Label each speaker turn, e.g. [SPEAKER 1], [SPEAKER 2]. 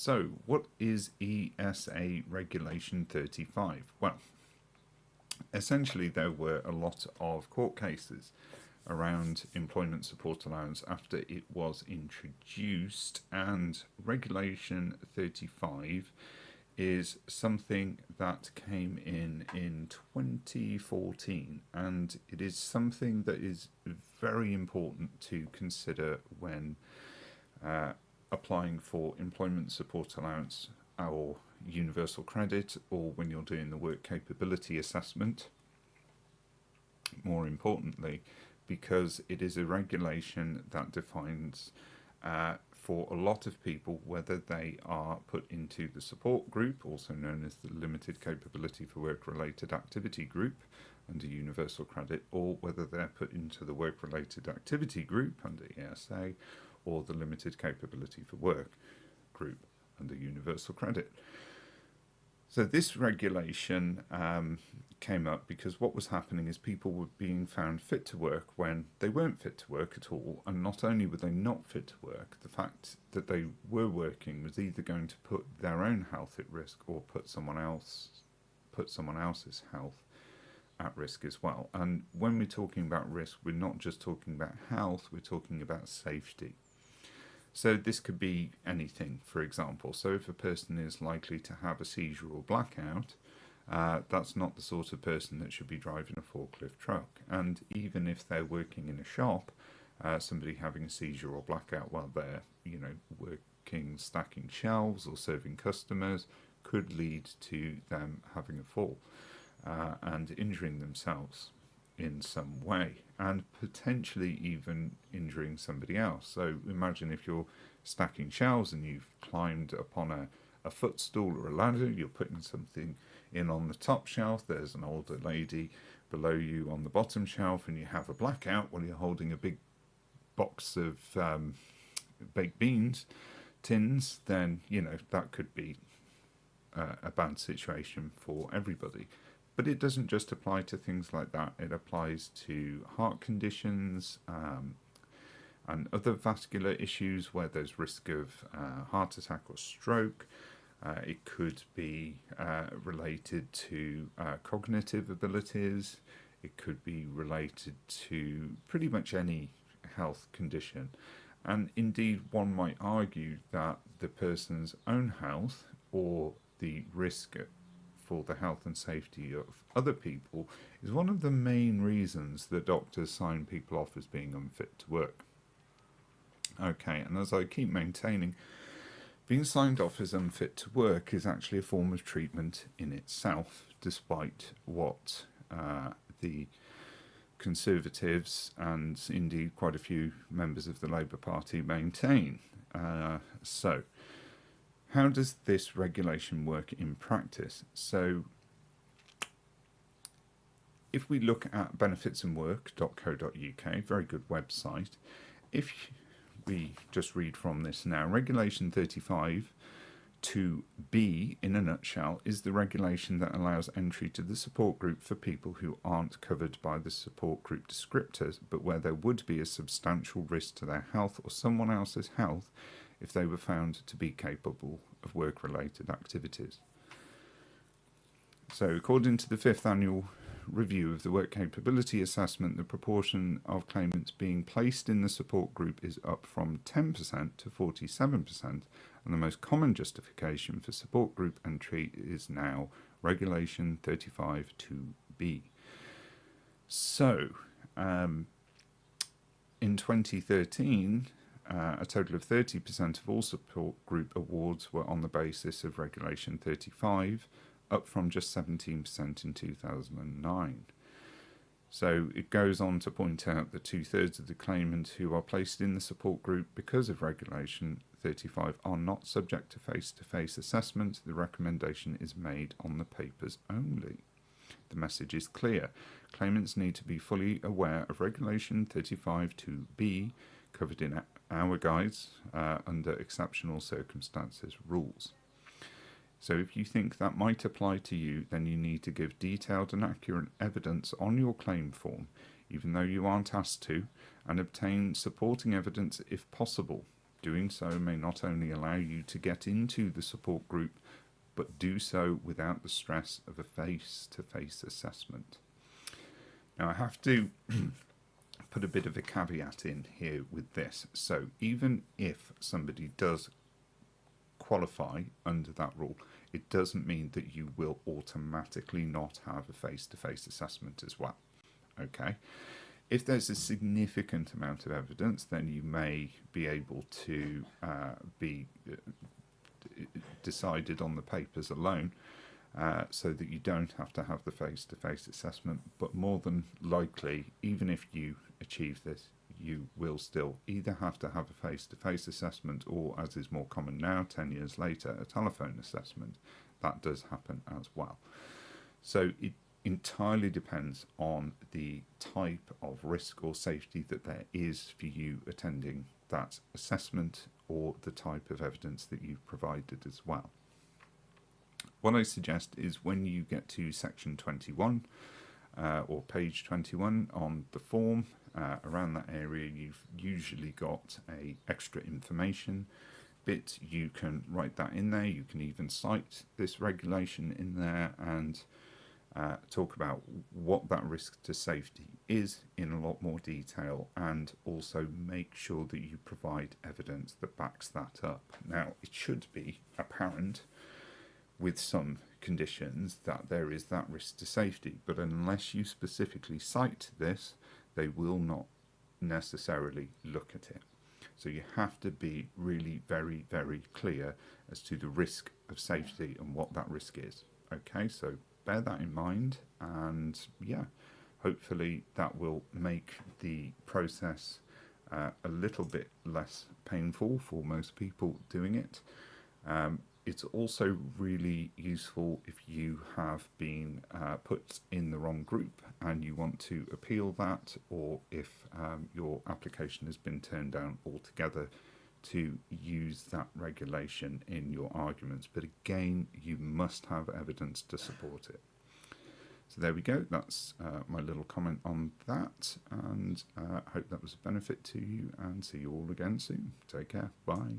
[SPEAKER 1] So, what is ESA Regulation 35? Well, essentially there were a lot of court cases around employment support allowance after it was introduced, and Regulation 35 is something that came in 2014, and it is something that is very important to consider when applying for employment support allowance or universal credit, or when you're doing the work capability assessment, more importantly, because it is a regulation that defines for a lot of people whether they are put into the support group, also known as the Limited Capability for Work Related Activity Group under Universal Credit, or whether they're put into the Work Related Activity Group under ESA, or the Limited Capability for Work group under Universal Credit. So this regulation came up because what was happening is people were being found fit to work when they weren't fit to work at all, and not only were they not fit to work, the fact that they were working was either going to put their own health at risk or put someone else's health at risk as well. And when we're talking about risk, we're not just talking about health, we're talking about safety. So this could be anything, for example. So if a person is likely to have a seizure or blackout, that's not the sort of person that should be driving a forklift truck. And even if they're working in a shop, somebody having a seizure or blackout while they're, working, stacking shelves or serving customers could lead to them having a fall and injuring themselves in some way, and potentially even injuring somebody else. So imagine if you're stacking shelves and you've climbed upon a footstool or a ladder, you're putting something in on the top shelf, there's an older lady below you on the bottom shelf, and you have a blackout while you're holding a big box of baked beans tins, then that could be a bad situation for everybody. But it doesn't just apply to things like that. It applies to heart conditions and other vascular issues where there's risk of heart attack or stroke. It could be related to cognitive abilities. It could be related to pretty much any health condition. And indeed, one might argue that the person's own health or the risk for the health and safety of other people is one of the main reasons that doctors sign people off as being unfit to work. Okay, and as I keep maintaining, being signed off as unfit to work is actually a form of treatment in itself, despite what the Conservatives and indeed quite a few members of the Labour Party maintain. So, how does this regulation work in practice? So, if we look at benefitsandwork.co.uk, very good website, if we just read from this now, Regulation 35 2B, in a nutshell, is the regulation that allows entry to the support group for people who aren't covered by the support group descriptors, but where there would be a substantial risk to their health or someone else's health if they were found to be capable of work-related activities. So, according to the 5th annual review of the work capability assessment, the proportion of claimants being placed in the support group is up from 10% to 47%, and the most common justification for support group entry is now Regulation 35 2B. So, in 2013, a total of 30% of all support group awards were on the basis of Regulation 35, up from just 17% in 2009. So it goes on to point out that 2/3 of the claimants who are placed in the support group because of Regulation 35 are not subject to face-to-face assessment. The recommendation is made on the papers only. The message is clear. Claimants need to be fully aware of Regulation 35 2B, covered in our guides under exceptional circumstances rules. So if you think that might apply to you, then you need to give detailed and accurate evidence on your claim form, even though you aren't asked to, and obtain supporting evidence if possible. Doing so may not only allow you to get into the support group, but do so without the stress of a face-to-face assessment. Now, I have to put a bit of a caveat in here with this. So even if somebody does qualify under that rule, it doesn't mean that you will automatically not have a face-to-face assessment as well. Okay. If there's a significant amount of evidence, then you may be able to be decided on the papers alone, so that you don't have to have the face-to-face assessment. But more than likely, even if you achieve this, you will still either have to have a face-to-face assessment, or, as is more common now, 10 years later, a telephone assessment. That does happen as well. So it entirely depends on the type of risk or safety that there is for you attending that assessment, or the type of evidence that you've provided as well. What I suggest is, when you get to section 21 or page 21 on the form, around that area you've usually got a extra information bit. You can write that in there. You can even cite this regulation in there and talk about what that risk to safety is in a lot more detail, and also make sure that you provide evidence that backs that up. Now, it should be apparent with some conditions that there is that risk to safety, but unless you specifically cite this, they will not necessarily look at it. So you have to be really very, very clear as to the risk of safety and what that risk is. Okay, so bear that in mind, and yeah, hopefully that will make the process a little bit less painful for most people doing it. It's also really useful if you have been put in the wrong group and you want to appeal that, or if your application has been turned down altogether, to use that regulation in your arguments. But again, you must have evidence to support it. So there we go. That's my little comment on that, and I hope that was a benefit to you, and see you all again soon. Take care. Bye.